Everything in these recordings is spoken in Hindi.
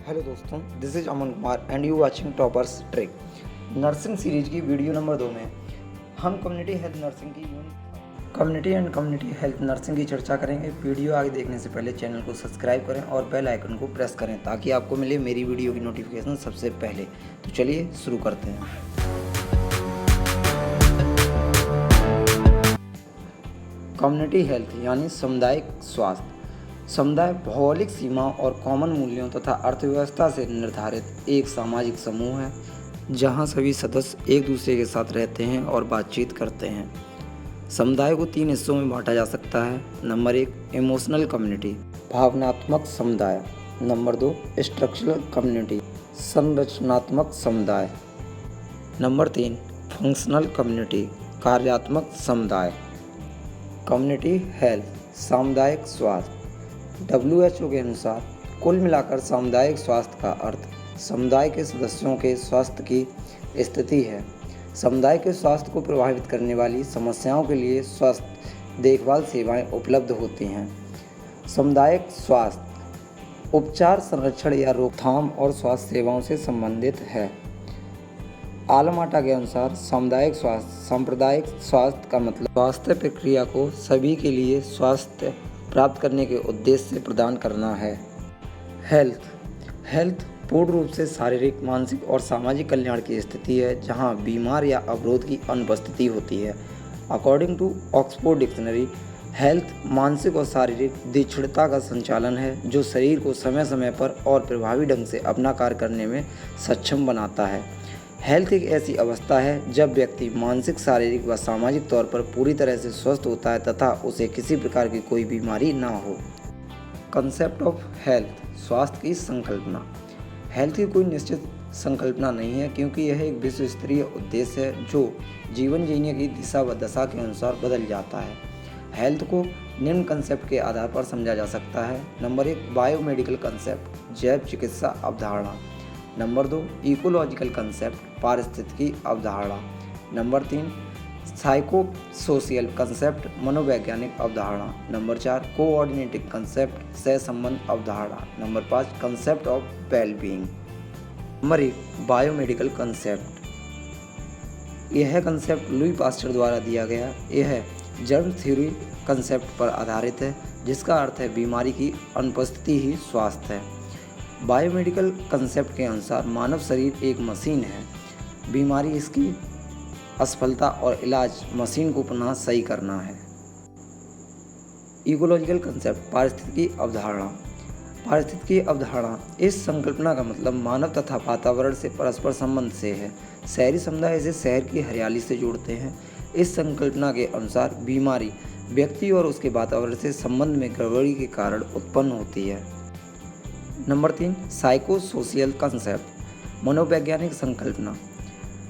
हेलो दोस्तों, this is Aman Kumar and you watching toppers trick. Nursing series की वीडियो नंबर 2 में हम कम्युनिटी हेल्थ नर्सिंग की चर्चा करेंगे। वीडियो आगे देखने से पहले चैनल को सब्सक्राइब करें और बेल आइकन को प्रेस करें ताकि आपको मिले मेरी वीडियो की नोटिफिकेशन सबसे पहले। तो चलिए शुरू करते हैं। कम्युनिटी हेल्थ यानी सामुदायिक स्वास्थ्य। समुदाय भौगोलिक सीमाओं और कॉमन मूल्यों तथा अर्थव्यवस्था से निर्धारित एक सामाजिक समूह है जहां सभी सदस्य एक दूसरे के साथ रहते हैं और बातचीत करते हैं। समुदाय को 3 हिस्सों में बांटा जा सकता है। नंबर 1 इमोशनल कम्युनिटी, भावनात्मक समुदाय। नंबर 2 स्ट्रक्चरल कम्युनिटी, संरचनात्मक समुदाय। नंबर 3 फंक्शनल कम्युनिटी, कार्यात्मक समुदाय। कम्युनिटी हेल्थ सामुदायिक स्वास्थ्य। WHO के अनुसार कुल मिलाकर सामुदायिक स्वास्थ्य का अर्थ समुदाय के सदस्यों के स्वास्थ्य की स्थिति है। समुदाय के स्वास्थ्य को प्रभावित करने वाली समस्याओं के लिए स्वास्थ्य देखभाल सेवाएं उपलब्ध होती हैं। सामुदायिक स्वास्थ्य उपचार, संरक्षण या रोकथाम और स्वास्थ्य सेवाओं से संबंधित है। आलमाटा के अनुसार सामुदायिक स्वास्थ्य सांप्रदायिक स्वास्थ्य का मतलब स्वास्थ्य प्रक्रिया को सभी के लिए स्वास्थ्य प्राप्त करने के उद्देश्य से प्रदान करना है। हेल्थ पूर्ण रूप से शारीरिक, मानसिक और सामाजिक कल्याण की स्थिति है जहां बीमार या अवरोध की अनुपस्थिति होती है। According to Oxford dictionary, health मानसिक और शारीरिक दृढ़ता का संचालन है जो शरीर को समय समय पर और प्रभावी ढंग से अपना कार्य करने में सक्षम बनाता है। हेल्थ एक ऐसी अवस्था है जब व्यक्ति मानसिक, शारीरिक व सामाजिक तौर पर पूरी तरह से स्वस्थ होता है तथा उसे किसी प्रकार की कोई बीमारी ना हो। कंसेप्ट ऑफ हेल्थ स्वास्थ्य की संकल्पना। हेल्थ की कोई निश्चित संकल्पना नहीं है क्योंकि यह एक विश्व स्तरीय उद्देश्य है जो जीवन जीने की दिशा व दशा के अनुसार बदल जाता है। हेल्थ को निम्न कंसेप्ट के आधार पर समझा जा सकता है। नंबर 1 बायोमेडिकल कंसेप्ट, जैव चिकित्सा अवधारणा। नंबर 2 इकोलॉजिकल कंसेप्ट, पारिस्थितिकी अवधारणा। नंबर 3 साइको सोशियल कंसेप्ट, मनोवैज्ञानिक अवधारणा। नंबर 4 कोऑर्डिनेटिव कंसेप्ट, सहसंबंध अवधारणा। Number 5 concept of wellbeing. Number 1 biomedical concept. यह कंसेप्ट लुई पास्चर द्वारा दिया गया। यह जर्म थ्योरी कंसेप्ट पर आधारित है जिसका अर्थ है बीमारी की अनुपस्थिति ही स्वास्थ्य है। बायोमेडिकल कंसेप्ट के अनुसार मानव शरीर एक मशीन है। बीमारी, इसकी असफलता और इलाज मशीन को पुनः सही करना है। इकोलॉजिकल कंसेप्ट, पारिस्थितिकी अवधारणा। पारिस्थितिकी अवधारणा इस संकल्पना का मतलब मानव तथा वातावरण से परस्पर संबंध से है। शहरी समुदाय इसे शहर की हरियाली से जोड़ते हैं। इस संकल्पना के अनुसार बीमारी व्यक्ति और उसके वातावरण से संबंध में गड़बड़ी के कारण उत्पन्न होती है। नंबर 3 साइको सोशियल कंसेप्ट, मनोवैज्ञानिक संकल्पना।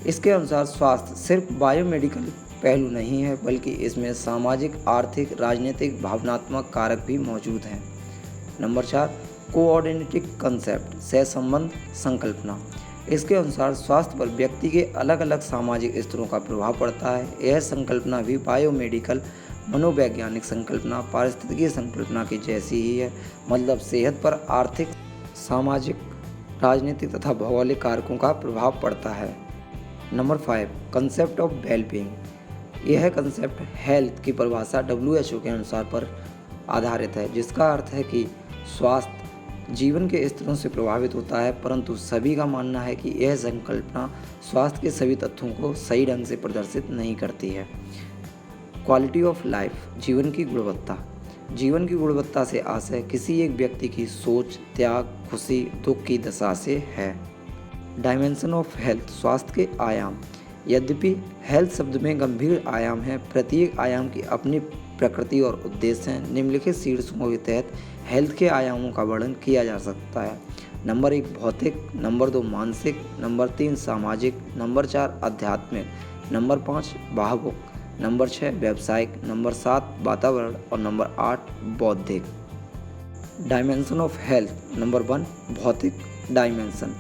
इसके अनुसार स्वास्थ्य सिर्फ बायोमेडिकल पहलू नहीं है बल्कि इसमें सामाजिक, आर्थिक, राजनीतिक, भावनात्मक कारक भी मौजूद हैं। नंबर 4 कोऑर्डिनेटिव कंसेप्ट, सहसंबंध संकल्पना। इसके अनुसार स्वास्थ्य पर व्यक्ति के अलग अलग सामाजिक स्तरों का प्रभाव पड़ता है। यह संकल्पना भी बायोमेडिकल, मनोवैज्ञानिक संकल्पना, पारिस्थितिकी संकल्पना की जैसी ही है। मतलब सेहत पर आर्थिक, सामाजिक, राजनीतिक तथा भौगोलिक कारकों का प्रभाव पड़ता है। Number 5 concept of wellbeing. यह कंसेप्ट हेल्थ की परिभाषा WHO के अनुसार पर आधारित है जिसका अर्थ है कि स्वास्थ्य जीवन के स्तरों से प्रभावित होता है, परंतु सभी का मानना है कि यह संकल्पना स्वास्थ्य के सभी तथ्यों को सही ढंग से प्रदर्शित नहीं करती है। क्वालिटी ऑफ लाइफ, जीवन की गुणवत्ता। जीवन की गुणवत्ता से आशय किसी एक व्यक्ति की सोच, त्याग, खुशी, दुख की दशा से है। डायमेंशन ऑफ हेल्थ, स्वास्थ्य के आयाम। यद्यपि हेल्थ शब्द में गंभीर आयाम है, प्रत्येक आयाम की अपनी प्रकृति और उद्देश्य हैं। निम्नलिखित शीर्षकों के तहत हेल्थ के आयामों का वर्णन किया जा सकता है। नंबर 1 भौतिक, नंबर 2 मानसिक, नंबर 3 सामाजिक, नंबर 4 आध्यात्मिक, नंबर 5 भावुक, नंबर 6 व्यावसायिक, नंबर 7 वातावरण और नंबर 8 बौद्धिक। Dimension of health. नंबर 1 भौतिक डायमेंशन।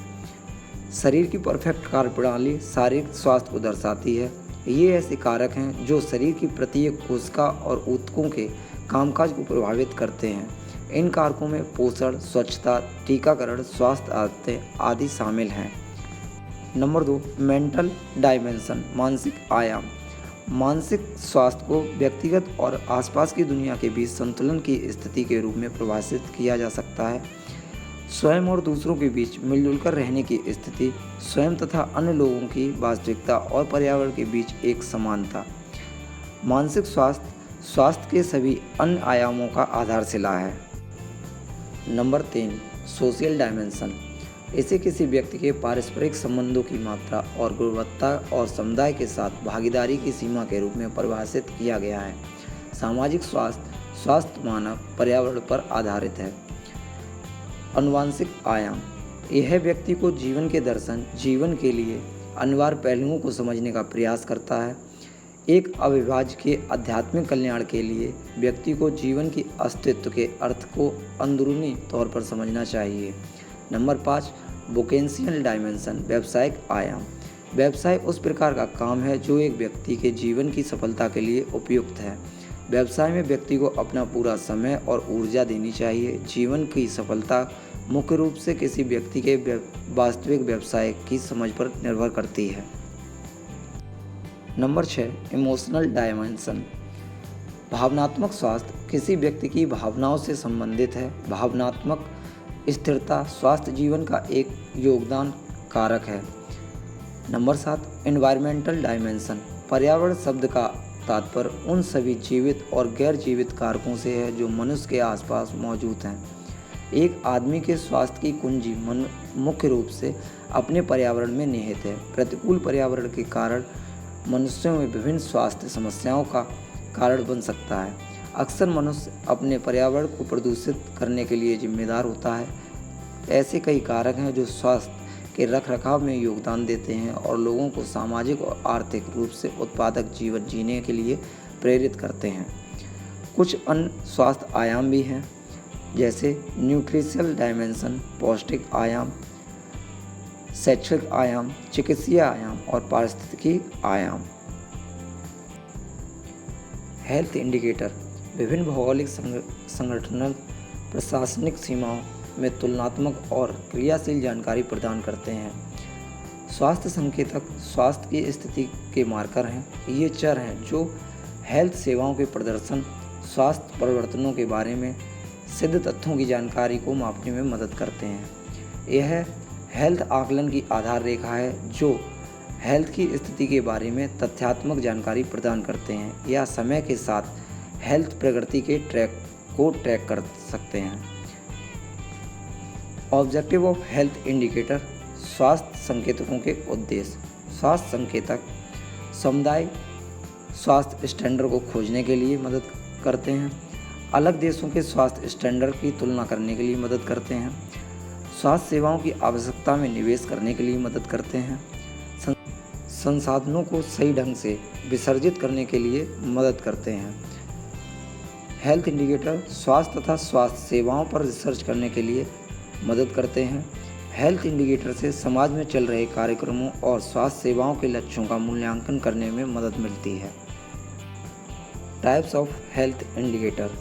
शरीर की परफेक्ट कार्यप्रणाली शारीरिक स्वास्थ्य को दर्शाती है। ये ऐसे कारक हैं जो शरीर की प्रत्येक कोशिका और ऊतकों के कामकाज को प्रभावित करते हैं। इन कारकों में पोषण, स्वच्छता, टीकाकरण, स्वास्थ्य आदतें आदि शामिल हैं। नंबर 2, मेंटल डायमेंशन, मानसिक आयाम। मानसिक स्वास्थ्य को व्यक्तिगत और आसपास की दुनिया के बीच संतुलन की स्थिति के रूप में परिभाषित किया जा सकता है। स्वयं और दूसरों के बीच मिलजुल कर रहने की स्थिति, स्वयं तथा अन्य लोगों की वास्तविकता और पर्यावरण के बीच एक समानता। मानसिक स्वास्थ्य के सभी अन्य आयामों का आधारशिला है। Number 3, social dimension. इसे किसी व्यक्ति के पारस्परिक संबंधों की मात्रा और गुणवत्ता और समुदाय के साथ भागीदारी की सीमा के रूप में परिभाषित किया गया है। सामाजिक स्वास्थ्य मानव पर्यावरण पर आधारित है। अनुवांशिक आयाम, यह व्यक्ति को जीवन के दर्शन, जीवन के लिए अनिवार्य पहलुओं को समझने का प्रयास करता है। एक अविभाज्य के आध्यात्मिक कल्याण के लिए व्यक्ति को जीवन की अस्तित्व के अर्थ को अंदरूनी तौर पर समझना चाहिए। नंबर 5, वोकेशनल डायमेंशन, व्यावसायिक आयाम। व्यवसाय उस प्रकार का काम है जो एक व्यक्ति के जीवन की सफलता के लिए उपयुक्त है। व्यवसाय में व्यक्ति को अपना पूरा समय और ऊर्जा देनी चाहिए। जीवन की सफलता मुख्य रूप से किसी व्यक्ति के वास्तविक व्यवसाय की समझ पर निर्भर करती है। नंबर 6, इमोशनल डायमेंशन, भावनात्मक स्वास्थ्य किसी व्यक्ति की भावनाओं से संबंधित है। भावनात्मक स्थिरता स्वास्थ्य जीवन का एक योगदान कारक है। नंबर 7, एनवायरमेंटल डायमेंशन, पर्यावरण शब्द का तात्पर्य उन सभी जीवित और गैर जीवित कारकों से है जो मनुष्य के आसपास मौजूद हैं। एक आदमी के स्वास्थ्य की कुंजी मुख्य रूप से अपने पर्यावरण में निहित है। प्रतिकूल पर्यावरण के कारण मनुष्यों में विभिन्न स्वास्थ्य समस्याओं का कारण बन सकता है। अक्सर मनुष्य अपने पर्यावरण को प्रदूषित करने के लिए जिम्मेदार होता है। ऐसे कई कारक हैं जो स्वास्थ्य के रखरखाव में योगदान देते हैं और लोगों को सामाजिक और आर्थिक रूप से उत्पादक जीवन जीने के लिए प्रेरित करते हैं। कुछ अन्य स्वास्थ्य आयाम भी हैं, जैसे न्यूट्रिशनल डायमेंशन, पौष्टिक आयाम, शैक्षिक आयाम, चिकित्सीय आयाम और पारिस्थितिकी आयाम। हेल्थ इंडिकेटर विभिन्न भौगोलिक, संगठनल, प्रशासनिक सीमाओं में तुलनात्मक और क्रियाशील जानकारी प्रदान करते हैं। स्वास्थ्य संकेतक स्वास्थ्य की स्थिति के मार्कर हैं। ये चर हैं जो हेल्थ सेवाओं के प्रदर्शन, स्वास्थ्य परिवर्तनों के बारे में सिद्ध तथ्यों की जानकारी को मापने में मदद करते हैं। यह हेल्थ आकलन की आधार रेखा है जो हेल्थ की स्थिति के बारे में तथ्यात्मक जानकारी प्रदान करते हैं या समय के साथ हेल्थ प्रगति के ट्रैक कर सकते हैं। ऑब्जेक्टिव ऑफ हेल्थ इंडिकेटर, स्वास्थ्य संकेतकों के उद्देश्य। स्वास्थ्य संकेतक समुदाय स्वास्थ्य स्टैंडर्ड को खोजने के लिए मदद करते हैं। अलग देशों के स्वास्थ्य स्टैंडर्ड की तुलना करने के लिए मदद करते हैं। स्वास्थ्य सेवाओं की आवश्यकता में निवेश करने के लिए मदद करते हैं। संसाधनों को सही ढंग से विसर्जित करने के लिए मदद करते हैं। हेल्थ इंडिकेटर स्वास्थ्य तथा स्वास्थ्य सेवाओं पर रिसर्च करने के लिए मदद करते हैं। हेल्थ इंडिकेटर से समाज में चल रहे कार्यक्रमों और स्वास्थ्य सेवाओं के लक्ष्यों का मूल्यांकन करने में मदद मिलती है। Types of health indicator.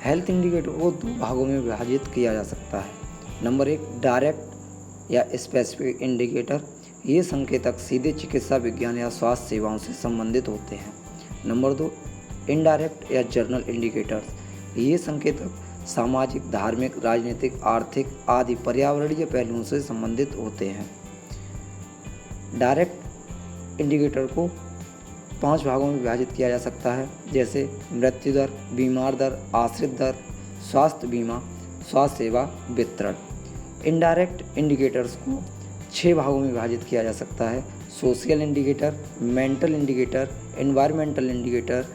Health indicator को दो भागों में विभाजित किया जा सकता है। नंबर 1, डायरेक्ट या स्पेसिफिक इंडिकेटर। ये संकेतक सीधे चिकित्सा विज्ञान या स्वास्थ्य सेवाओं से संबंधित होते हैं। नंबर 2, इनडायरेक्ट या जर्नल इंडिकेटर्स। ये संकेतक सामाजिक, धार्मिक, राजनीतिक, आर्थिक आदि पर्यावरणीय पहलुओं से संबंधित होते हैं। डायरेक्ट इंडिकेटर को 5 भागों में विभाजित किया जा सकता है, जैसे मृत्यु दर, बीमार दर, आश्रित दर, स्वास्थ्य बीमा, स्वास्थ्य सेवा वितरण। इनडायरेक्ट इंडिकेटर्स को 6 भागों में विभाजित किया जा सकता है। Social indicator, mental indicator, environmental indicator,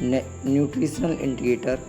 nutritional indicator,